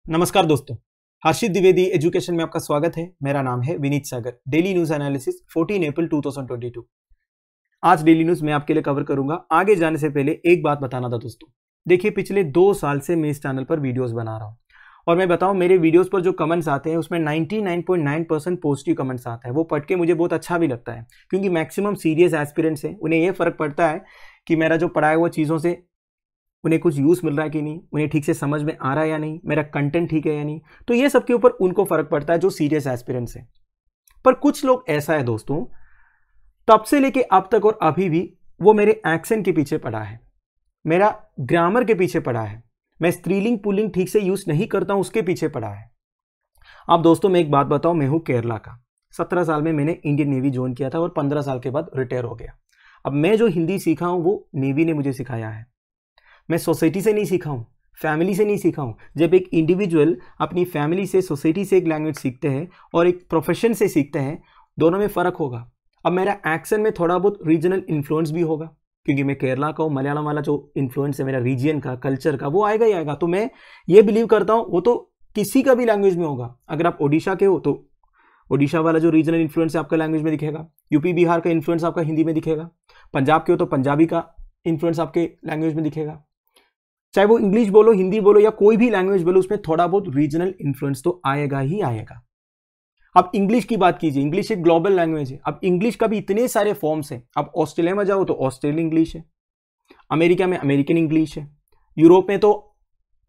नमस्कार दोस्तों, हर्षित द्विवेदी एजुकेशन में आपका स्वागत है। मेरा नाम है विनीत सागर। डेली न्यूज एनालिसिस 14 अप्रैल 2022। आज डेली न्यूज मैं आपके लिए कवर करूंगा। आगे जाने से पहले एक बात बताना था दोस्तों, देखिए पिछले 2 साल से मैं इस चैनल पर वीडियोस बना रहा हूं और मैं बताऊं मेरे वीडियोस पर जो कमेंट्स आते हैं उसमें 99.9% पॉजिटिव कमेंट्स आता है। वो पढ़ के मुझे बहुत अच्छा भी लगता है क्योंकि मैक्सिमम सीरियस एस्पिरेंट्स हैं, उन्हें ये फर्क पड़ता है कि मेरा जो पढ़ाया हुआ चीज़ों से उन्हें कुछ यूज़ मिल रहा है कि नहीं, उन्हें ठीक से समझ में आ रहा है या नहीं, मेरा कंटेंट ठीक है या नहीं। तो ये सब के ऊपर उनको फर्क पड़ता है जो सीरियस एस्पिरेंट्स हैं। पर कुछ लोग ऐसा है दोस्तों, तब से लेके अब तक और अभी भी वो मेरे एक्सेंट के पीछे पड़ा है, मेरा ग्रामर के पीछे पड़ा है, मैं स्त्रीलिंग पुल्लिंग ठीक से यूज नहीं करता हूं उसके पीछे पड़ा है। अब दोस्तों मैं एक बात बताऊं, मैं हूं केरला का। 17 साल में मैंने इंडियन नेवी ज्वाइन किया था और 15 साल के बाद रिटायर हो गया। अब मैं जो हिंदी सीखा हूं वो नेवी ने मुझे सिखाया है। मैं सोसाइटी से नहीं सीखा हूँ, फैमिली से नहीं सीखा हूँ। जब एक इंडिविजुअल अपनी फैमिली से, सोसाइटी से एक लैंग्वेज सीखते हैं और एक प्रोफेशन से सीखते हैं, दोनों में फ़र्क होगा। अब मेरा एक्सेंट में थोड़ा बहुत रीजनल इन्फ्लुएंस भी होगा क्योंकि मैं केरला का हूँ। मलयालम वाला जो इन्फ्लुएंस है मेरा रीजन का, कल्चर का, वो आएगा ही आएगा। तो मैं ये बिलीव करता हूँ वो तो किसी का भी लैंग्वेज में होगा। अगर आप ओडिशा के हो तो ओडिशा वाला जो रीजनल इन्फ्लुएंस है आपका लैंग्वेज में दिखेगा, यूपी बिहार का इन्फ्लुएंस आपका हिंदी में दिखेगा, पंजाब के हो तो पंजाबी का इन्फ्लुएंस आपके लैंग्वेज में दिखेगा। चाहे वो इंग्लिश बोलो, हिंदी बोलो या कोई भी लैंग्वेज बोलो, उसमें थोड़ा बहुत रीजनल इन्फ्लुएंस तो आएगा ही आएगा। अब इंग्लिश की बात कीजिए, इंग्लिश एक ग्लोबल लैंग्वेज है। अब इंग्लिश का भी इतने सारे फॉर्म्स हैं। अब ऑस्ट्रेलिया में जाओ तो ऑस्ट्रेलियन इंग्लिश है, अमेरिका में अमेरिकन इंग्लिश है, यूरोप में तो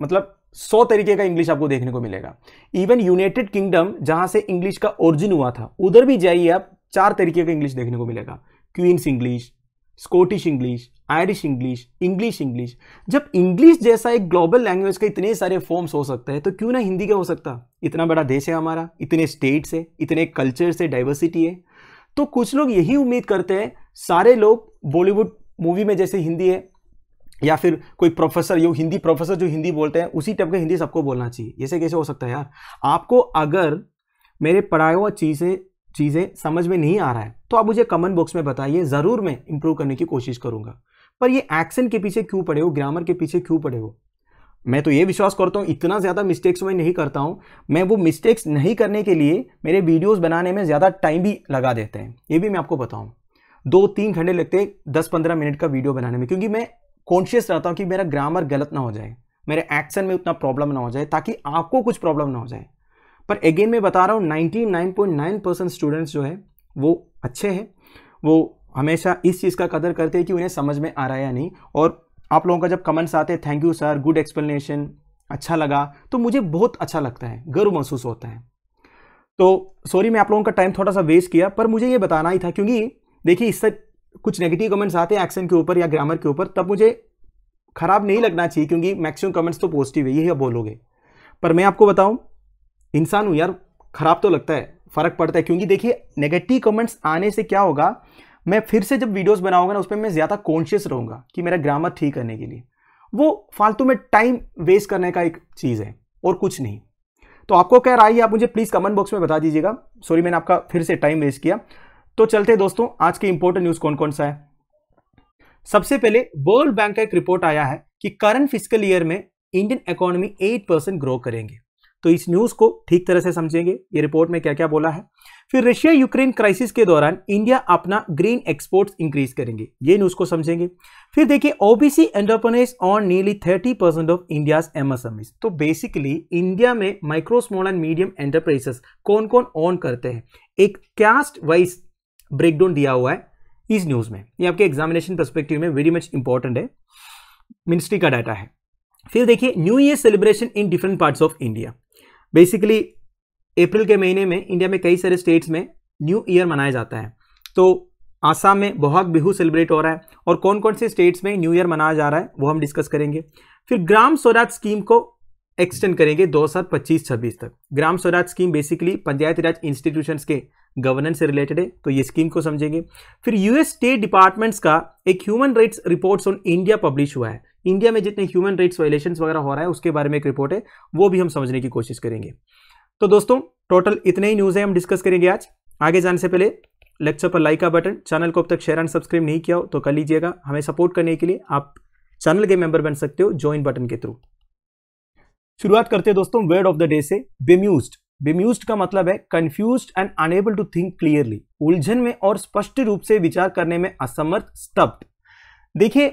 मतलब 100 तरीके का इंग्लिश आपको देखने को मिलेगा। इवन यूनाइटेड किंगडम जहां से इंग्लिश का ओरिजिन हुआ था, उधर भी जाइए आप 4 तरीके का इंग्लिश देखने को मिलेगा। Queen's English, Scottish English, Irish English, English English. जब इंग्लिश जैसा एक ग्लोबल लैंग्वेज के इतने सारे फॉर्म्स हो सकता है तो क्यों ना हिंदी का हो सकता। इतना बड़ा देश है हमारा, इतने स्टेट्स है, इतने कल्चर से डाइवर्सिटी है। तो कुछ लोग यही उम्मीद करते हैं सारे लोग बॉलीवुड मूवी में जैसे हिंदी है या फिर कोई प्रोफेसर, यो हिंदी प्रोफेसर जो हिंदी बोलते हैं उसी टाइप का हिंदी सबको बोलना चाहिए। ऐसे कैसे हो सकता है यार। आपको अगर मेरे पढ़ाया हुआ चीज़ें समझ में नहीं आ रहा है तो आप मुझे कमेंट बॉक्स में बताइए, ज़रूर मैं इंप्रूव करने की कोशिश करूंगा। पर ये एक्सेंट के पीछे क्यों पड़े हो, ग्रामर के पीछे क्यों पड़े हो। मैं तो ये विश्वास करता हूँ इतना ज़्यादा मिस्टेक्स मैं नहीं करता हूँ। मैं वो मिस्टेक्स नहीं करने के लिए मेरे वीडियोस बनाने में ज़्यादा टाइम भी लगा देते हैं। ये भी मैं आपको बताऊँ, 2-3 घंटे लगते हैं 10-15 मिनट का वीडियो बनाने में, क्योंकि मैं कॉन्शियस रहता हूँ कि मेरा ग्रामर गलत ना हो जाए, मेरे एक्सेंट में उतना प्रॉब्लम ना हो जाए, ताकि आपको कुछ प्रॉब्लम ना हो जाए। पर अगेन मैं बता रहा हूँ 99.9% स्टूडेंट्स जो है वो अच्छे हैं, वो हमेशा इस चीज़ का कदर करते हैं कि उन्हें समझ में आ रहा है या नहीं। और आप लोगों का जब कमेंट्स आते हैं, thank you sir, good explanation, अच्छा लगा, तो मुझे बहुत अच्छा लगता है, गर्व महसूस होता है। तो सॉरी मैं आप लोगों का टाइम थोड़ा सा वेस्ट किया, पर मुझे ये बताना ही था क्योंकि देखिए इससे कुछ नेगेटिव कमेंट्स आते हैं एक्सेंट के ऊपर या ग्रामर के ऊपर, तब मुझे खराब नहीं लगना चाहिए क्योंकि मैक्सिमम कमेंट्स तो पॉजिटिव है, यही आप बोलोगे। पर मैं आपको बताऊं, इंसान हूं यार, खराब तो लगता है, फर्क पड़ता है। क्योंकि देखिए नेगेटिव कमेंट्स आने से क्या होगा, मैं फिर से जब वीडियोस बनाऊंगा ना उसमें मैं ज़्यादा कॉन्शियस रहूंगा कि मेरा ग्रामर ठीक करने के लिए। वो फालतू में टाइम वेस्ट करने का एक चीज़ है और कुछ नहीं। तो आपको क्या राय है आप मुझे प्लीज़ कमेंट बॉक्स में बता दीजिएगा। सॉरी मैंने आपका फिर से टाइम वेस्ट किया। तो चलते दोस्तों, आज के इंपॉर्टेंट न्यूज़ कौन कौन सा है। सबसे पहले वर्ल्ड बैंक का एक रिपोर्ट आया है कि करंट फिस्कल ईयर में इंडियन इकोनॉमी 8% ग्रो करेंगे। तो इस न्यूज़ को ठीक तरह से समझेंगे, ये रिपोर्ट में क्या क्या बोला है। फिर रशिया यूक्रेन क्राइसिस के दौरान इंडिया अपना ग्रीन एक्सपोर्ट्स इंक्रीज करेंगे, ये न्यूज़ को समझेंगे। फिर देखिए OBC entrepreneurs on nearly 30% of India's MSMEs. तो बेसिकली इंडिया में micro small and medium enterprises कौन कौन ऑन करते हैं, एक कास्ट वाइज ब्रेकडाउन दिया हुआ है इस न्यूज़ में। ये आपके एग्जामिनेशन पर्सपेक्टिव में वेरी मच इंपॉर्टेंट है, मिनिस्ट्री का डाटा है। फिर देखिए new year celebration in different parts of India. Basically April के महीने में इंडिया में कई सारे स्टेट्स में न्यू ईयर मनाया जाता है। तो आसाम में बोहाग बिहू सेलिब्रेट हो रहा है और कौन कौन से स्टेट्स में न्यू ईयर मनाया जा रहा है वो हम डिस्कस करेंगे। फिर ग्राम स्वराज स्कीम को एक्सटेंड करेंगे 2025-26 तक। ग्राम स्वराज स्कीम बेसिकली पंचायती राज इंस्टीट्यूशंस के गवर्नेंस से रिलेटेड है, तो ये स्कीम को समझेंगे। फिर यूएस स्टेट डिपार्टमेंट्स का एक human rights reports on India publish हुआ है। इंडिया में जितने ह्यूमन राइट्स वायलेशंस वगैरह हो रहा है उसके बारे में एक रिपोर्ट है, वो भी हम समझने की कोशिश करेंगे। तो दोस्तों टोटल इतने ही न्यूज़ है हम डिस्कस करेंगे आज। आगे जाने से पहले लेक्चर पर लाइक का बटन, चैनल को अब तक शेयर एंड सब्सक्राइब नहीं किया हो तो कर लीजिएगा। हमें सपोर्ट करने के लिए आप चैनल के मेंबर बन सकते हो ज्वाइन बटन के थ्रू। शुरुआत करते हैं दोस्तों वर्ड ऑफ द डे से, बेम्यूज्ड। बेम्यूज्ड का मतलब है confused and unable to think clearly, उलझन में और स्पष्ट रूप से विचार करने में असमर्थ, स्तब्ध। देखिए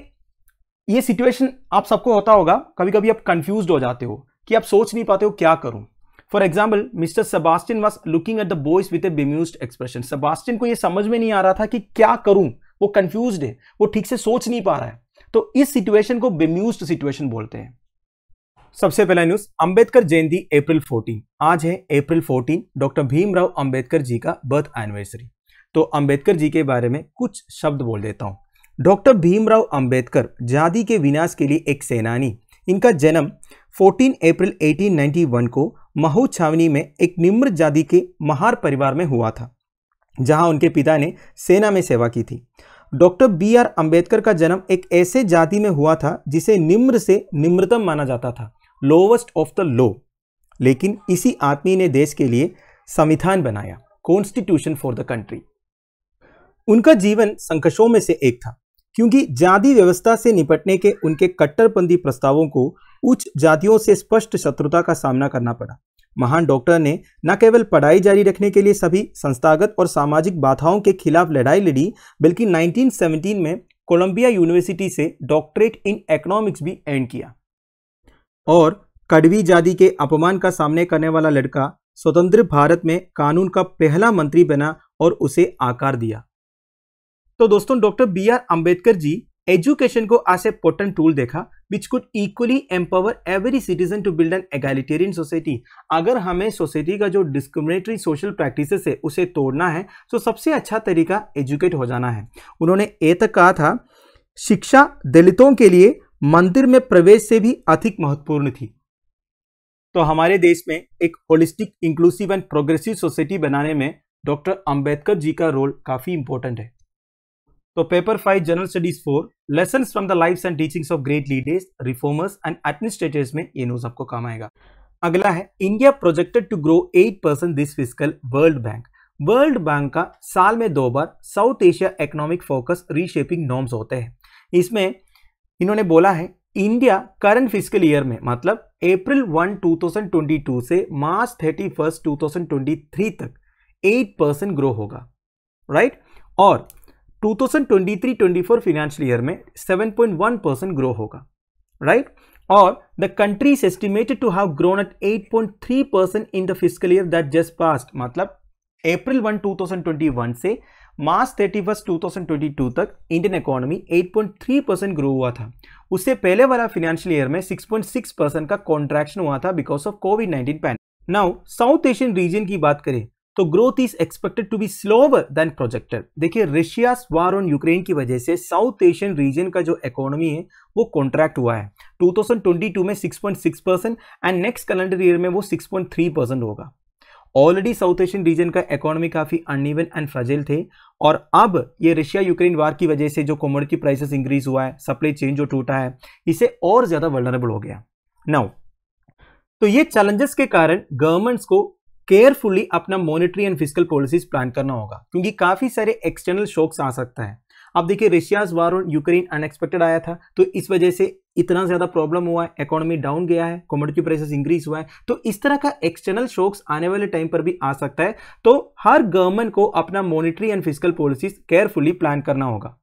ये सिचुएशन आप सबको होता होगा, कभी कभी आप कंफ्यूज्ड हो जाते हो कि आप सोच नहीं पाते हो क्या करूं। For example mister Sebastian was looking at the boys with a bemused expression. Sebastian को ये समझ में नहीं आ रहा था कि क्या करूं, वो कंफ्यूज्ड है, वो ठीक से सोच नहीं पा रहा है। तो इस सिचुएशन को बेम्यूज्ड सिचुएशन बोलते हैं। सबसे पहला न्यूज, अंबेडकर जयंती अप्रैल 14। आज है अप्रैल 14, डॉक्टर भीमराव अंबेडकर जी का बर्थ एनिवर्सरी। तो अंबेडकर जी के बारे में कुछ शब्द बोल देता हूं। डॉक्टर भीमराव अंबेडकर जाति के विनाश के लिए एक सेनानी। इनका जन्म 14 अप्रैल 1891 को महू छावनी में एक निम्न जाति के महार परिवार में हुआ था, जहां उनके पिता ने सेना में सेवा की थी। डॉक्टर बी.आर. अंबेडकर का जन्म एक ऐसे जाति में हुआ था जिसे निम्न से निम्नतम माना जाता था, लोवेस्ट ऑफ द लो। लेकिन इसी आदमी ने देश के लिए संविधान बनाया, कॉन्स्टिट्यूशन फॉर द कंट्री। उनका जीवन संकटों में से एक था, क्योंकि जाति व्यवस्था से निपटने के उनके कट्टरपंथी प्रस्तावों को उच्च जातियों से स्पष्ट शत्रुता का सामना करना पड़ा। महान डॉक्टर ने न केवल पढ़ाई जारी रखने के लिए सभी संस्थागत और सामाजिक बाधाओं के खिलाफ लड़ाई लड़ी, बल्कि 1917 में कोलंबिया यूनिवर्सिटी से डॉक्टरेट इन इकोनॉमिक्स भी अर्न किया। और कड़वी जाति के अपमान का सामना करने वाला लड़का स्वतंत्र भारत में कानून का पहला मंत्री बना और उसे आकार दिया। तो दोस्तों डॉक्टर बी.आर. अंबेडकर जी एजुकेशन को एज ए पोटेंट टूल देखा which could equally empower every citizen to build an egalitarian society. अगर हमें सोसाइटी का जो डिस्क्रिमिनेटरी सोशल प्रैक्टिसेस है उसे तोड़ना है तो सबसे अच्छा तरीका एजुकेट हो जाना है। उन्होंने ये तक कहा था, शिक्षा दलितों के लिए मंदिर में प्रवेश से भी अधिक महत्वपूर्ण थी। तो हमारे देश में एक holistic, inclusive and progressive society बनाने में डॉक्टर अंबेडकर जी का रोल काफी इंपॉर्टेंट है। तो paper 5 general studies 4 lessons from the lives and teachings of great leaders, reformers and administrators में ये न्यूज आपको काम आएगा। अगला है, India projected to grow 8% this fiscal, world bank. World bank का साल में 2 बार South Asia economic focus reshaping norms होते हैं। इसमें इन्होंने बोला है इंडिया करंट फिस्कल ईयर में, मतलब अप्रैल 1, 2022 से मार्च 31, 2023 तक 8% ग्रो होगा, राइट। और 2023-24 फाइनेंशियल ईयर में 7.1% ग्रो होगा, राइट। और the country is estimated to have grown at 8.3% in the fiscal year that just passed. मतलब अप्रैल 1, 2021 से मार्च 31, 2022 तक इंडियन इकोनॉमी 8.3% ग्रो हुआ था। उससे पहले वाला फाइनेंशियल ईयर में 6.6% का कॉन्ट्रैक्शन हुआ था बिकॉज ऑफ कोविड-19 pandemic. Now South Asian region की बात करें तो growth is expected to be slower than projected. देखिए रशिया वार ऑन यूक्रेन की वजह से साउथ एशियन रीजन का जो इकोनॉमी है वो कॉन्ट्रैक्ट हुआ है। 2022 में 6.6% एंड नेक्स्ट कैलेंडर ईयर में वो 6.3% होगा। ऑलरेडी साउथ एशियन रीजन का इकोनॉमी काफी अनइवन एंड फ्रेजाइल थे, और अब ये रशिया यूक्रेन वार की वजह से जो कमोडिटी प्राइसेस इंक्रीज हुआ है, सप्लाई चेन जो टूटा है, इसे और ज्यादा वल्नरेबल हो गया। नाउ तो ये चैलेंजेस के कारण गवर्नमेंट्स को केयरफुली अपना monetary and fiscal policies plan करना होगा, क्योंकि काफी सारे एक्सटर्नल शॉक्स आ सकता है। अब देखिए Russia's war on Ukraine unexpected आया था, तो इस वजह से इतना ज्यादा प्रॉब्लम हुआ है, इकोनॉमी डाउन गया है, कमोडिटी प्राइसेस इंक्रीज हुआ है। तो इस तरह का एक्सटर्नल शॉक्स आने वाले टाइम पर भी आ सकता है। तो हर गवर्नमेंट को अपना monetary and fiscal policies carefully plan करना होगा।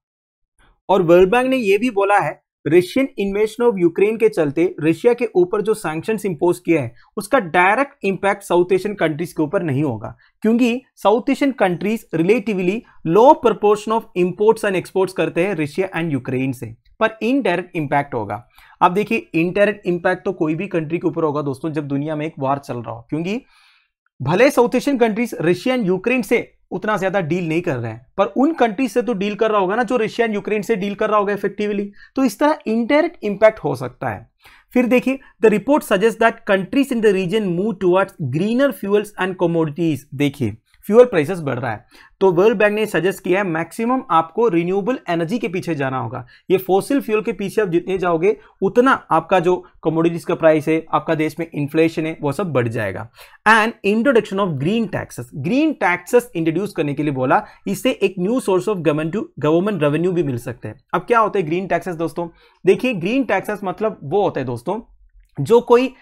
और वर्ल्ड बैंक ने यह भी बोला है रशियन इन्वेजन ऑफ यूक्रेन के चलते रशिया के ऊपर जो सैंक्शंस इंपोज किया है उसका direct impact south Asian countries के ऊपर नहीं होगा, क्योंकि south Asian countries relatively low proportion of imports and exports करते हैं रशिया एंड यूक्रेन से, पर इनडायरेक्ट इंपैक्ट होगा। अब देखिए इनडायरेक्ट इंपैक्ट तो कोई भी कंट्री के ऊपर होगा दोस्तों जब दुनिया में एक वार चल रहा हो, क्योंकि भले south Asian countries Russia and Ukraine से उतना ज्यादा डील नहीं कर रहे हैं, पर उन कंट्रीज से तो डील कर रहा होगा ना जो रशिया एंड यूक्रेन से डील कर रहा होगा इफेक्टिवली। तो इस तरह इनडायरेक्ट इंपैक्ट हो सकता है। फिर देखिए the report suggest that countries in the region move towards greener fuels and commodities. देखिए फ्यूल प्राइसेस बढ़ रहा है, तो वर्ल्ड बैंक ने सजेस्ट किया है मैक्सिमम आपको रिन्यूएबल एनर्जी के पीछे जाना होगा। ये फॉसिल फ्यूल के पीछे आप जितने जाओगे उतना आपका जो कमोडिटीज का प्राइस है, आपका देश में इन्फ्लेशन है, वो सब बढ़ जाएगा। And introduction of green taxes introduce करने के लिए बोला, इससे एक new source of government revenue भी मिल सकते हैं। अब क्या होते हैं ग्रीन टैक्सेस दोस्तों? देखिए ग्रीन टैक्सेस मतलब वो होता है दोस्तों जो कोई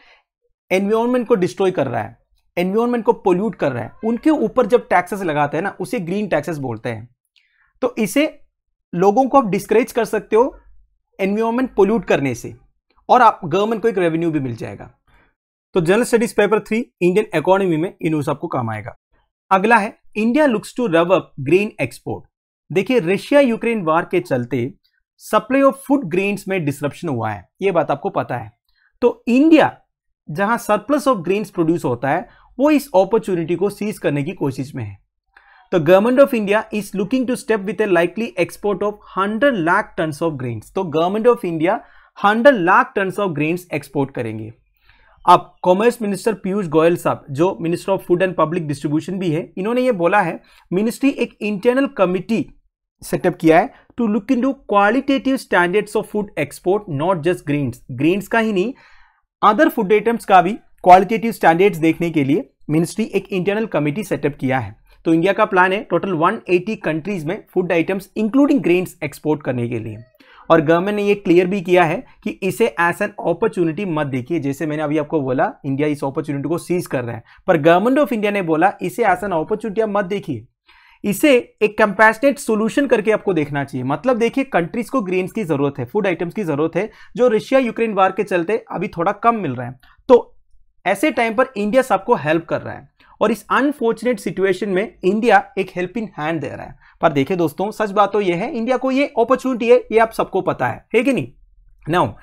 एनवायरनमेंट को डिस्ट्रॉय कर रहा है, एनवायरनमेंट को पोल्यूट कर रहा है, उनके ऊपर जब टैक्सेस लगाते हैं ना, उसे ग्रीन टैक्सेस बोलते हैं। तो इसे लोगों को आप डिस्करेज कर सकते हो एनवायरनमेंट पोल्यूट करने से, और आप गवर्नमेंट को एक रेवेन्यू भी मिल जाएगा। तो general studies paper 3 Indian economy में इन न्यूज आपको काम आएगा। अगला है इंडिया लुक्स टू रव अप ग्रेन एक्सपोर्ट। देखिए, रशिया यूक्रेन वार के चलते सप्लाई ऑफ फूड ग्रेन्स में डिसरप्शन हुआ है, यह बात आपको पता है। तो इंडिया जहां सरप्लस ऑफ ग्रेन्स प्रोड्यूस होता है, वो इस अपॉर्चुनिटी को सीज करने की कोशिश में है। तो government of India is looking to step with a likely export of 100 lakh tons of grains. तो government of India 100 lakh tons of grains export करेंगे। अब कॉमर्स मिनिस्टर पीयूष गोयल साहब, जो minister of food and public distribution भी है, इन्होंने ये बोला है मिनिस्ट्री एक इंटरनल कमिटी सेटअप किया है to look into qualitative standards of food export, not just grains का ही नहीं, अदर फूड आइटम्स का भी क्वालिटेटिव स्टैंडर्ड्स देखने के लिए मिनिस्ट्री एक इंटरनल कमिटी सेटअप किया है। तो इंडिया का प्लान है टोटल 180 कंट्रीज में food items including grains export करने के लिए। और गवर्नमेंट ने ये क्लियर भी किया है कि इसे एज एन अपॉर्चुनिटी मत देखिए। जैसे मैंने अभी आपको बोला, इंडिया इस अपॉर्चुनिटी को सीज कर रहा है, पर गवर्नमेंट ऑफ इंडिया ने बोला इसे एज एन अपॉर्चुनिटी आप मत देखिए, इसे एक कंपैशनेट सॉल्यूशन करके आपको देखना चाहिए। मतलब देखिए, कंट्रीज को ग्रेन्स की जरूरत है, फूड आइटम्स की जरूरत है, जो रशिया यूक्रेन वार के चलते अभी थोड़ा कम मिल रहा है। तो ऐसे टाइम पर इंडिया सबको हेल्प कर रहा है, और इस अनफॉर्चुनेट सिचुएशन में इंडिया एक हेल्पिंग हैंड दे रहा है। पर देखिए दोस्तों, सच बात तो यह है, इंडिया को ये अपॉर्चुनिटी है, ये आप सबको पता है कि नहीं। Now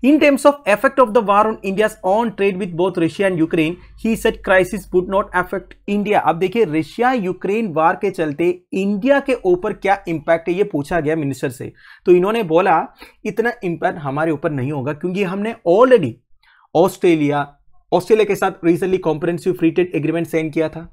in terms of effect of the war on India's on trade with both Russia and Ukraine, he said crisis would not affect India। अब देखिए, रशिया यूक्रेन वार के चलते इंडिया के ऊपर क्या इंपैक्ट है, ये पूछा गया मिनिस्टर से। तो इन्होंने बोला इतना इंपैक्ट हमारे ऊपर नहीं होगा, क्योंकि हमने ऑलरेडी ऑस्ट्रेलिया के साथ recently comprehensive free trade agreement sign किया था,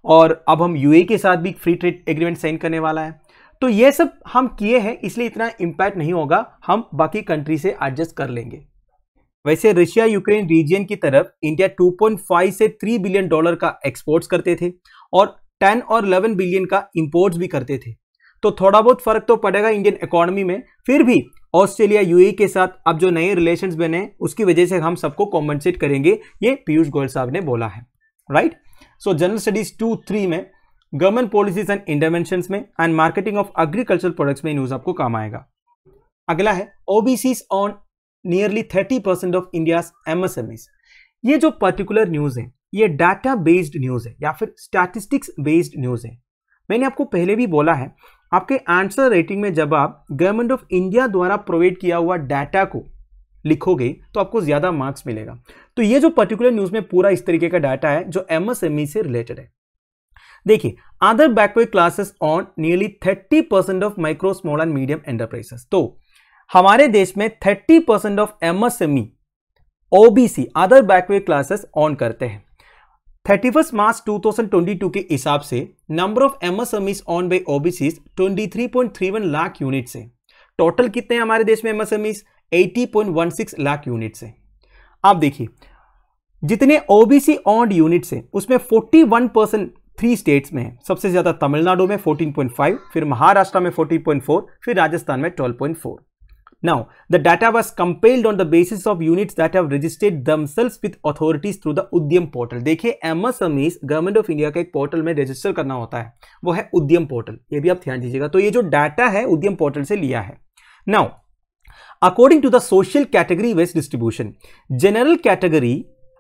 और अब हम यूएई के साथ भी फ्री ट्रेड एग्रीमेंट साइन करने वाला है। तो ये सब हम किए हैं, इसलिए इतना इंपैक्ट नहीं होगा, हम बाकी कंट्री से एडजस्ट कर लेंगे। वैसे रशिया यूक्रेन रीजन की तरफ इंडिया 2.5 से 3 बिलियन डॉलर का एक्सपोर्ट्स करते थे, और 10 और 11 बिलियन का इंपोर्ट्स भी करते थे। तो थोड़ा बहुत फर्क तो पड़ेगा इंडियन इकोनॉमी में, फिर भी ऑस्ट्रेलिया यूएई के साथ अब जो नए रिलेशंस बने, उसकी वजह से हम सबको कॉम्पनसेट करेंगे, ये पीयूष गोयल साहब ने बोला है, राइट। सो जनरल स्टडीज 2-3 में गवर्नमेंट पॉलिसीज एंड इंटरवेंशंस में and marketing of agriculture products में न्यूज आपको काम आएगा। अगला है OBCs on nearly 30% of India's MSMEs. ये जो पर्टिकुलर न्यूज है, ये डाटा बेस्ड न्यूज है या फिर स्टैटिस्टिक्स बेस्ड न्यूज है। मैंने आपको पहले भी बोला है, आपके आंसर रेटिंग में जब आप गवर्नमेंट ऑफ इंडिया द्वारा प्रोवाइड किया हुआ डाटा को लिखोगे तो आपको ज्यादा मार्क्स मिलेगा। तो ये जो पर्टिकुलर न्यूज में पूरा इस तरीके का डाटा है जो एमएसएमई से रिलेटेड है। देखिए, other backward classes own nearly 30% of micro small and medium enterprises. तो हमारे देश में 30% of MSME OBC other backward classes own करते हैं। 31 मार्च 2022 के हिसाब से number of MSMEs own by OBCs 23.31 lakh unit से। टोटल कितने हैं हमारे देश में एमएसएमईज? 80.16 लाख यूनिट से। आप देखिए, जितने ओबीसी ऑन यूनिट्स हैं उसमें 41% 3 स्टेट्स में है। सबसे ज्यादा तमिलनाडु में 14.5, फिर महाराष्ट्र में 14.4, फिर राजस्थान में 12.4। Now, the data was compiled on the basis of units that have registered themselves with authorities through the उद्यम पोर्टल। देखिए, एमएसएमईज गवर्नमेंट ऑफ इंडिया का एक पोर्टल में रजिस्टर करना होता है, वो है उद्यम पोर्टल। ये भी आप ध्यान दीजिएगा। तो ये जो डाटा है उद्यम पोर्टल से लिया है। Now, according to the social category based distribution, general category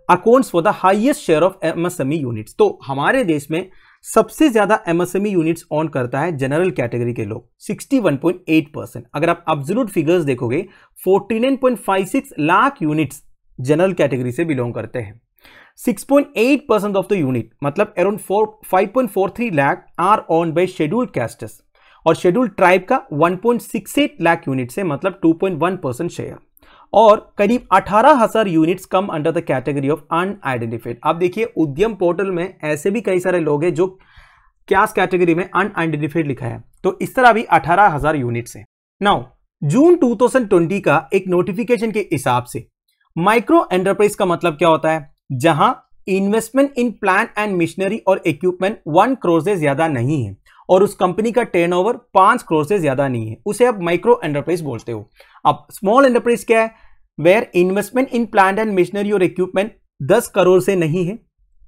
accounts for the highest share of MSME units। तो हमारे देश में सबसे ज्यादा एमएसएमई यूनिट्स ऑन करता है जनरल कैटेगरी के लोग, 61.8%। अगर आप एब्सोल्यूट फिगर्स देखोगे 49.56 लाख यूनिट्स जनरल कैटेगरी से बिलोंग करते हैं। 6.8% ऑफ द यूनिट मतलब around 5.43 lakh are own by scheduled castes, और शेड्यूल्ड ट्राइब का 1.68 लाख यूनिट से मतलब 2.1% शेयर, और करीब 18,000 units come under the category of unidentified. अब देखिए, उद्यम पोर्टल में ऐसे भी कई सारे लोग हैं जो क्लास कैटेगरी में अनआइडेंटिफाइड लिखा है, तो इस तरह भी 18,000 यूनिट्स हैं। नाउ, जून 2020 का एक नोटिफिकेशन के हिसाब से माइक्रो एंटरप्राइज का मतलब क्या होता है? जहां investment in plant and machinery और इक्विपमेंट 1 करोड़ से ज्यादा नहीं है और उस कंपनी का टर्नओवर 5 करोड़ से ज्यादा नहीं है, उसे आप माइक्रो एंटरप्राइज बोलते हो। अब स्मॉल एंटरप्राइज क्या है? Where investment in plant and machinery और इक्विपमेंट 10 करोड़ से नहीं है,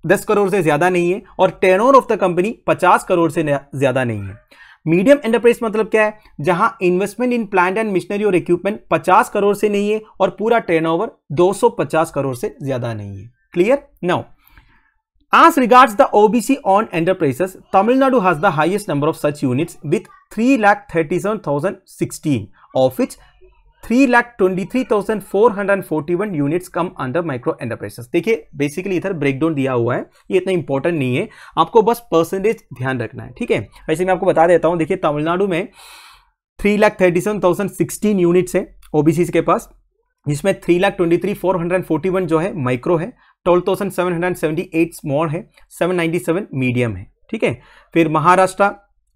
10 करोड़ से ज्यादा नहीं है, और turnover of the company 50 crore से ज्यादा नहीं है। मीडियम एंटरप्राइज मतलब क्या है, जहां investment in plant and machinery और इक्विपमेंट 50 करोड़ से नहीं है और पूरा टर्नओवर 250 करोड़ से ज्यादा नहीं है। Clear? Now as regards the OBC on enterprises, Tamil Nadu has the highest number of such units with 3,37,016, of which 3,23,441 units come under micro enterprises। देखिए बेसिकली इधर ब्रेकडाउन दिया हुआ है, ये इतना इंपॉर्टेंट नहीं है, आपको बस परसेंटेज ध्यान रखना है, ठीक है। वैसे मैं आपको बता देता हूं, देखिए तमिलनाडु में 3,37,016 यूनिट्स है ओबीसी के पास, जिसमें 3,23,441 जो है माइक्रो है, 12,778 स्मॉल है, 797 मीडियम है, ठीक है। फिर महाराष्ट्र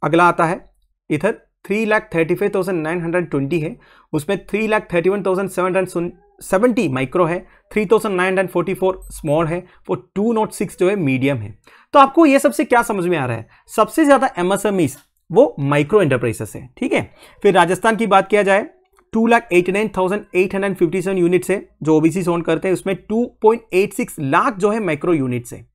अगला आता है, इधर 3,35,920 है, उसमें 3,31,770 माइक्रो है, 3,944 स्मॉल है, वो 206 जो है मीडियम है। तो आपको ये सबसे क्या समझ में आ रहा है, सबसे ज्यादा एमएसएमईज वो माइक्रो एंटरप्राइजेस है, ठीक है। फिर राजस्थान की बात किया जाए, 2,89,857 यूनिट्स है जो ओबीसी ओन करते हैं, उसमें 2.86 लाख जो है माइक्रो यूनिट्स है,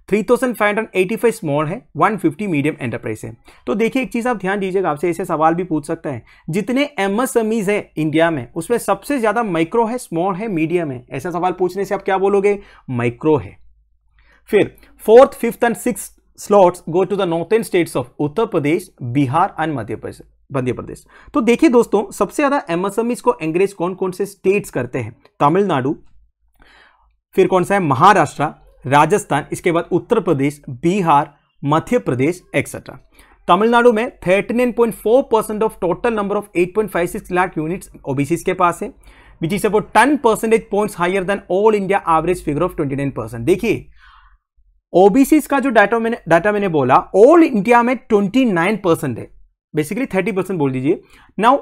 3,585 स्मॉल है, 150 मीडियम एंटरप्राइज है। तो देखिए एक चीज आप ध्यान दीजिएगा, आपसे ऐसे सवाल भी पूछ सकता है, जितने एमएसएमईज है इंडिया में उसमें सबसे ज्यादा माइक्रो है, स्मॉल है, मीडियम है, ऐसा सवाल पूछने से आप क्या बोलोगे, माइक्रो है। फिर 4th, 5th and 6th slots go to the northern states of Uttar Pradesh, Bihar and Madhya Pradesh. तो देखिए दोस्तों, सबसे ज्यादा एमएसएमईज को एंकरेज कौन कौन से स्टेट्स करते हैं, तमिलनाडु, फिर कौन सा है, महाराष्ट्र, राजस्थान, इसके बाद उत्तर प्रदेश, बिहार, मध्य प्रदेश एक्सेट्रा। तमिलनाडु में 39.4% of total number of 8.56 lakh units OBC के पास है, which is about 10 percentage points higher than all India average figure of 29%। देखिए ओबीसी का जो डाटा मैंने बोला, ऑल इंडिया में 29% है, बेसिकली 30% बोल दीजिए। नाउ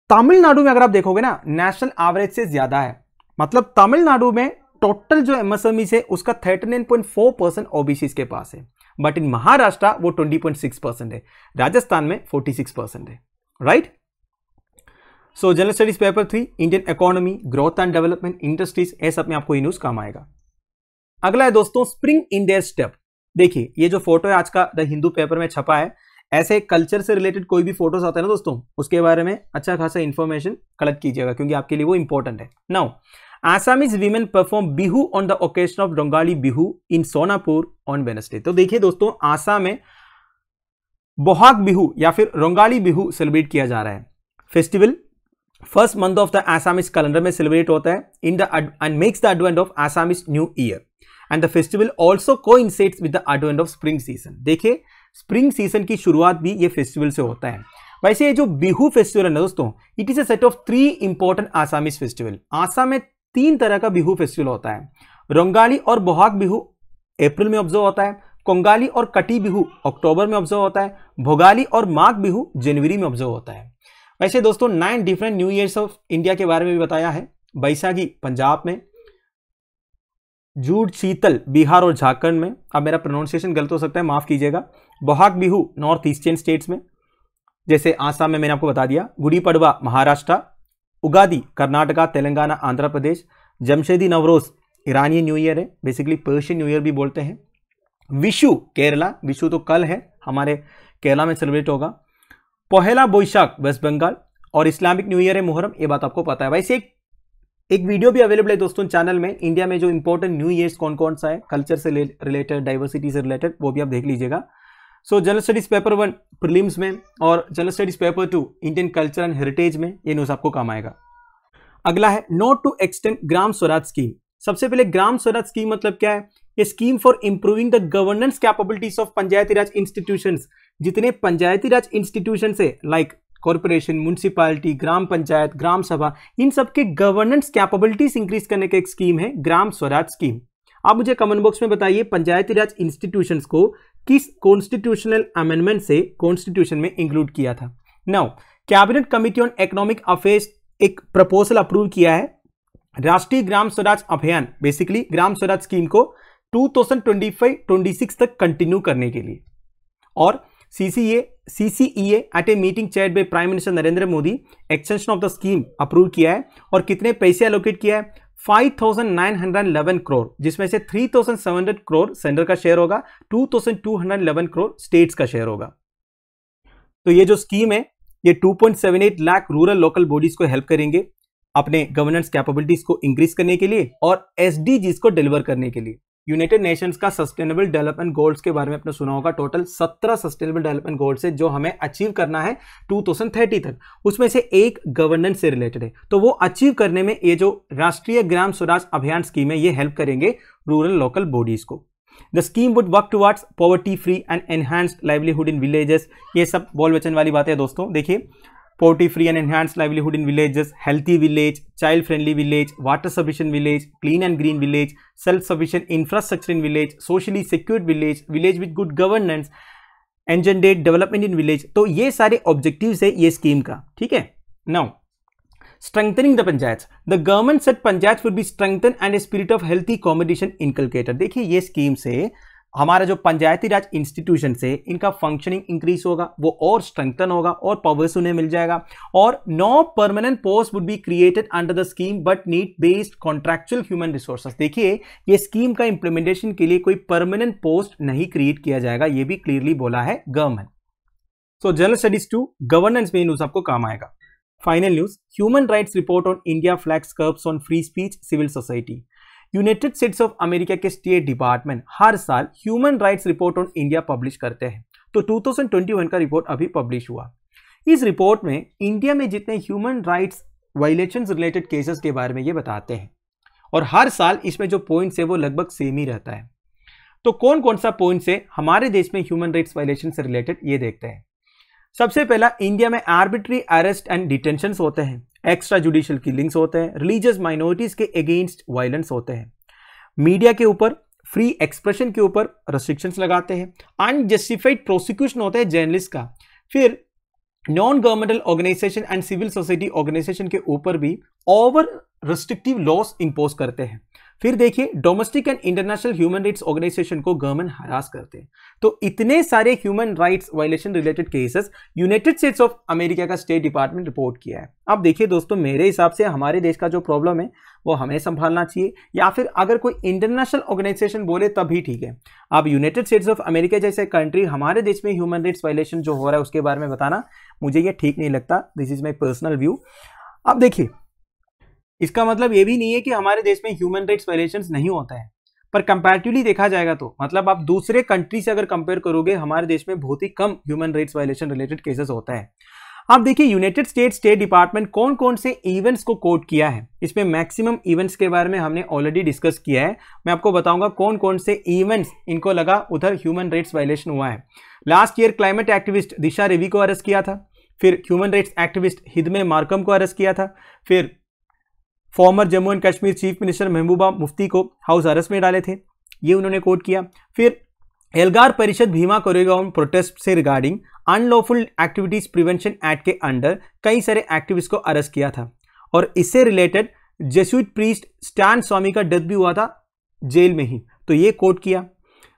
तमिलनाडु में अगर आप देखोगे ना, नेशनल एवरेज से ज्यादा है, मतलब तमिलनाडु में टोटल जो एमएसएमई है उसका 39.4% ओबीसी के पास है, बट इन महाराष्ट्र वो 20.6% है, राजस्थान में 46% है, right. So general studies paper 3, Indian economy, growth and development, industries, ये सब में आपको ये न्यूज काम आएगा। अगला है दोस्तों स्प्रिंग इन देयर स्टेप। देखिए ये जो फोटो है आज का द हिंदू पेपर में छपा है, ऐसे कल्चर से रिलेटेड कोई भी फोटोज आता है ना दोस्तों, उसके बारे में अच्छा खासा इंफॉर्मेशन कलेक्ट कीजिएगा, क्योंकि आपके लिए वो इंपॉर्टेंट है। Now Assamese women perform Bihu on the occasion of Rongali Bihu in Sonapur on Wednesday। तो देखिए दोस्तों, आसाम में बोहाग बिहू या फिर रोंगाली बिहू सेलिब्रेट किया जा रहा है। Festival first month of the Assamese calendar में सेलिब्रेट होता है in the end makes the advent of Assamese new year, and the festival also coincides with the advent of spring season. देखिए स्प्रिंग सीजन की शुरुआत भी ये festival से होता है। वैसे ये जो बिहू फेस्टिवल है ना दोस्तों, it is a set of 3 important Assamese festival. Assam में 3 तरह का बिहू फेस्टिवल होता है। रोंगाली और बोहाग बिहू अप्रैल में ऑब्जर्व होता है, कोंगाली और कटी बिहू अक्टूबर में ऑब्जर्व होता है, भोगाली और माघ बिहू जनवरी में ऑब्जर्व होता है। वैसे दोस्तों 9 different new years of India के बारे में भी बताया है। बैसाखी पंजाब में, जूड़ शीतल बिहार और झारखंड में, अब मेरा प्रोनाउंसिएशन गलत हो सकता है, माफ कीजिएगा। Bohag Bihu north eastern states में, जैसे आसाम में मैंने आपको बता दिया। गुड़ी पड़वा महाराष्ट्र, उगादी कर्नाटका, तेलंगाना, आंध्र प्रदेश। जमशेदी नवरोज ईरानी न्यू ईयर है, बेसिकली पर्शियन न्यू ईयर भी बोलते हैं। विशु केरला, विशु तो कल है, हमारे केरला में सेलिब्रेट होगा। पहला बोईशाख वेस्ट बंगाल, और इस्लामिक न्यू ईयर है मुहर्रम, ये बात आपको पता है। वैसे एक वीडियो भी अवेलेबल है दोस्तों चैनल में, इंडिया में जो इंपॉर्टेंट न्यू ईयर्स कौन कौन सा है, कल्चर से रिलेटेड, डाइवर्सिटी से रिलेटेड, वो भी आप देख लीजिएगा। So general studies paper 1 prelims में और general studies paper 2 Indian culture and heritage में ये न्यूज आपको काम आएगा। अगला है note to extend Gram Swaraj scheme. सबसे पहले ग्राम स्वराज स्कीम मतलब क्या है, ये scheme for improving the governance capabilities of panchayati raj institutions. जितने पंचायती राज इंस्टीट्यूशन है like corporation, municipality, gram panchayat, gram sabha, इन सब के गवर्नेंस कैपेबिलिटीज इंक्रीज करने का एक स्कीम है ग्राम स्वराज स्कीम। आप मुझे कमेंट बॉक्स में बताइए पंचायती राज इंस्टीट्यूशंस को किस कॉन्स्टिट्यूशनल अमेंडमेंट से कॉन्स्टिट्यूशन में इंक्लूड किया था। Now cabinet committee on economic affairs एक प्रपोजल अप्रूव किया है राष्ट्रीय ग्राम स्वराज अभियान, बेसिकली ग्राम स्वराज स्कीम को 2025-26 तक कंटिन्यू करने के लिए। और CCEA at a meeting chaired by prime minister Narendra Modi extension of the scheme approve किया है। और कितने पैसे एलोकेट किया है, 5,911 करोड़, जिसमें से 3,700 करोड़ सेंटर का शेयर होगा, 2,211 करोड़ स्टेट्स का शेयर होगा। तो ये जो स्कीम है ये 2.78 लाख रूरल लोकल बॉडीज को हेल्प करेंगे अपने गवर्नेंस कैपेबिलिटीज को इंक्रीज करने के लिए और एसडीजीज को डिलीवर करने के लिए। यूनाइटेड नेशंस का सस्टेनेबल डेवलपमेंट गोल्स के बारे में आपने सुना होगा, टोटल 17 सस्टेनेबल डेवलपमेंट गोल्स है जो हमें अचीव करना है 2030 तक, उसमें से एक गवर्नेंस से रिलेटेड है। तो वो अचीव करने में ये जो राष्ट्रीय ग्राम स्वराज अभियान स्कीम है ये हेल्प करेंगे रूरल लोकल बॉडीज को। The scheme would work towards poverty free and enhanced livelihood in villages. ये सब बोल वचन वाली बातें हैं दोस्तों। देखिए, poverty free and enhanced livelihood in villages, healthy village, child friendly village, water sufficient village, clean and green village, self sufficient infrastructure in village, socially secured village, village with good governance, engendered development in village. तो ये सारे objectives है ये scheme का, ठीक है। Now strengthening the panchayats, the government said panchayats would be strengthened and a spirit of healthy competition inculcated। देखिए, ये स्कीम से हमारा जो पंचायती राज इंस्टीट्यूशन से इनका फंक्शनिंग इंक्रीज होगा, वो और स्ट्रेंथन होगा और पावर्स उन्हें मिल जाएगा। और no permanent post would be created under the scheme but need based contractual human resources. देखिए, ये स्कीम का इंप्लीमेंटेशन के लिए कोई परमानेंट पोस्ट नहीं क्रिएट किया जाएगा, ये भी क्लियरली बोला है government. So general studies 2 governance में न्यूज आपको काम आएगा। Final news, human rights report on India flags curbs on free speech civil society. United States of America के स्टेट डिपार्टमेंट हर साल human rights report on India publish करते हैं। तो 2021 का रिपोर्ट अभी पब्लिश हुआ। इस रिपोर्ट में इंडिया में जितने human rights violations related cases के बारे में ये बताते हैं और हर साल इसमें जो पॉइंट्स है वो लगभग सेम ही रहता है। तो कौन कौन सा पॉइंट्स है हमारे देश में ह्यूमन राइट्स वायलेशन से रिलेटेड ये देखते हैं। सबसे पहला, इंडिया में आर्बिट्री अरेस्ट एंड डिटेंशन होते हैं, एक्स्ट्रा जुडिशियल किलिंग्स होते हैं, रिलीजियस माइनॉरिटीज के अगेंस्ट वायलेंस होते हैं, मीडिया के ऊपर फ्री एक्सप्रेशन के ऊपर रेस्ट्रिक्शंस लगाते हैं, अनजस्टिफाइड प्रोसिक्यूशन होता है जर्नलिस्ट का, फिर non governmental organisation and civil society organisation के ऊपर भी ओवर रिस्ट्रिक्टिव लॉस इंपोज करते हैं, फिर देखिए domestic and international human rights organisation को गवर्नमेंट हरास करते हैं। तो इतने सारे human rights violation related cases United States of America का स्टेट डिपार्टमेंट रिपोर्ट किया है। अब देखिए दोस्तों, मेरे हिसाब से हमारे देश का जो प्रॉब्लम है वो हमें संभालना चाहिए, या फिर अगर कोई इंटरनेशनल ऑर्गेनाइजेशन बोले तभी ठीक है। अब यूनाइटेड स्टेट्स ऑफ अमेरिका जैसे कंट्री हमारे देश में ह्यूमन राइट्स वायलेशन जो हो रहा है उसके बारे में बताना मुझे ये ठीक नहीं लगता। This is my personal view. अब देखिए, इसका मतलब ये भी नहीं है कि हमारे देश में ह्यूमन राइट्स वायलेशंस नहीं होता है, पर कंपैरेटिवली देखा जाएगा तो मतलब आप दूसरे कंट्री से अगर कंपेयर करोगे हमारे देश में बहुत ही कम human rights violation related cases होता है। आप देखिए, यूनाइटेड स्टेट डिपार्टमेंट कौन कौन से इवेंट्स को कोट किया है, इसमें मैक्सिमम इवेंट्स के बारे में हमने ऑलरेडी डिस्कस किया है। मैं आपको बताऊंगा कौन कौन से इवेंट्स इनको लगा उधर ह्यूमन राइट्स वायलेशन हुआ है। Last year climate activist Disha Ravi को अरेस्ट किया था, फिर human rights activist Hidme Markam को अरेस्ट किया था, फिर former Jammu and Kashmir chief minister Mehbooba Mufti को हाउस अरेस्ट में डाले थे, ये उन्होंने कोट किया। फिर एल्गार परिषद भीमा कोरेगांव प्रोटेस्ट से regarding unlawful activities prevention act के अंडर कई सारे एक्टिविस्ट को अरेस्ट किया था और इससे रिलेटेड जेसुइट प्रीस्ट स्टैन स्वामी का डेथ भी हुआ था जेल में ही, तो ये कोट किया।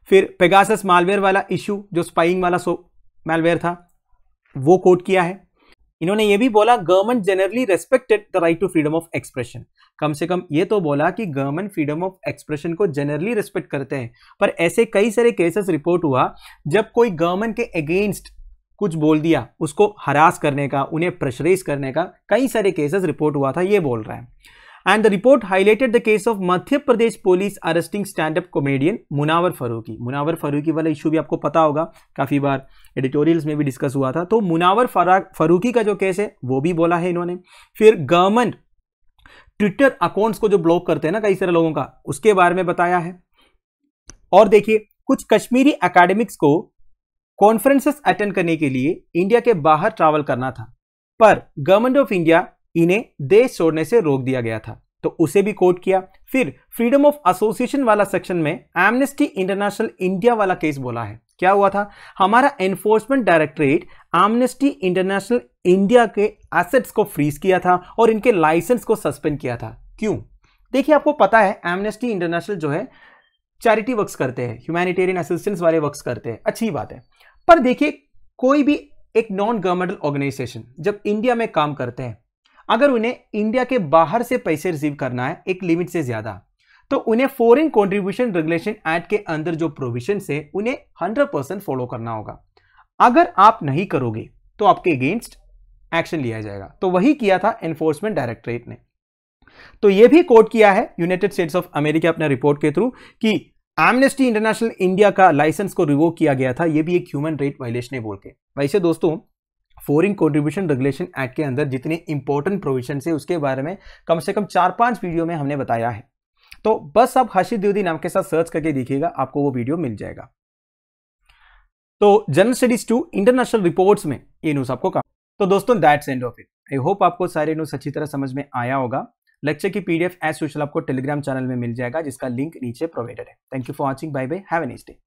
फिर पेगासस मालवेयर वाला इशू जो स्पाइंग वाला मालवेयर था वो कोट किया है। इन्होंने ये भी बोला government generally respected the right to freedom of expression. कम से कम ये तो बोला कि गवर्नमेंट फ्रीडम ऑफ एक्सप्रेशन को जनरली रेस्पेक्ट करते हैं, पर ऐसे कई सारे केसेस रिपोर्ट हुआ जब कोई गवर्नमेंट के अगेंस्ट कुछ बोल दिया, उसको हरास करने का, उन्हें प्रेशराइज करने का कई सारे केसेस रिपोर्ट हुआ था, ये बोल रहा है। And the report highlighted the case of Madhya Pradesh police arresting stand up comedian Munawar Faruqui. Munawar Faruqui वाला इशू भी आपको पता होगा, काफी बार एडिटोरियल्स में भी डिस्कस हुआ था। तो मुनावर फारूकी का जो केस है वो भी बोला है इन्होंने। फिर गवर्नमेंट ट्विटर अकाउंट्स को जो ब्लॉक करते हैं ना कई सारे लोगों का, उसके बारे में बताया है। और देखिए, कुछ कश्मीरी एकेडमिक्स को कॉन्फ्रेंसेस अटेंड करने के लिए इंडिया के बाहर ट्रैवल करना था, पर गवर्नमेंट ऑफ इंडिया इन्हें देश छोड़ने से रोक दिया गया था, तो उसे भी कोट किया। फिर फ्रीडम ऑफ एसोसिएशन वाला सेक्शन में एमनेस्टी इंटरनेशनल इंडिया वाला केस बोला है। क्या हुआ था, हमारा enforcement directorate amnesty international India के एसेट्स को फ्रीज किया था और इनके लाइसेंस को सस्पेंड किया था। क्यों? देखिए, आपको पता है एमनेस्टी इंटरनेशनल जो है चैरिटी वर्क्स करते हैं, ह्यूमैनिटेरियन असिस्टेंस वाले वर्क्स करते हैं, अच्छी बात है। पर देखिए, कोई भी एक नॉन गवर्नमेंटल ऑर्गेनाइजेशन जब इंडिया में काम करते हैं, अगर उन्हें इंडिया के बाहर से पैसे रिसीव करना है एक लिमिट से ज्यादा, तो उन्हें फॉरेन कंट्रीब्यूशन रेगुलेशन एक्ट के अंदर जो प्रोविजन है उन्हें 100% फॉलो करना होगा। अगर आप नहीं करोगे तो आपके अगेंस्ट एक्शन लिया जाएगा। तो वही किया था एनफोर्समेंट डायरेक्टरेट ने। तो यह भी कोट किया है यूनाइटेड स्टेट्स ऑफ अमेरिका अपने रिपोर्ट के थ्रू कि एमनेस्टी इंटरनेशनल इंडिया का लाइसेंस को रिवोक किया गया था, यह भी एक ह्यूमन राइट वायलेशन है बोल के। वैसे दोस्तों फॉरेन कंट्रीब्यूशन रेगुलेशन एक्ट के अंदर जितने इंपॉर्टेंट प्रोविजन है उसके बारे में कम से कम 4-5 वीडियो में हमने बताया है। तो बस आप हर्षित द्विवेदी नाम के साथ सर्च करके देखिएगा, आपको वो वीडियो मिल जाएगा। तो जनरल स्टडीज 2 इंटरनेशनल रिपोर्ट्स में ये न्यूज आपको कहा। तो दोस्तों that's end of it. I hope आपको सारे न्यूज अच्छी तरह समझ में आया होगा। लेक्चर की पीडीएफ एज यूजुअल आपको टेलीग्राम चैनल में मिल जाएगा, जिसका लिंक नीचे प्रोवाइडेड है। Thank you for watching. Bye bye, have a nice day.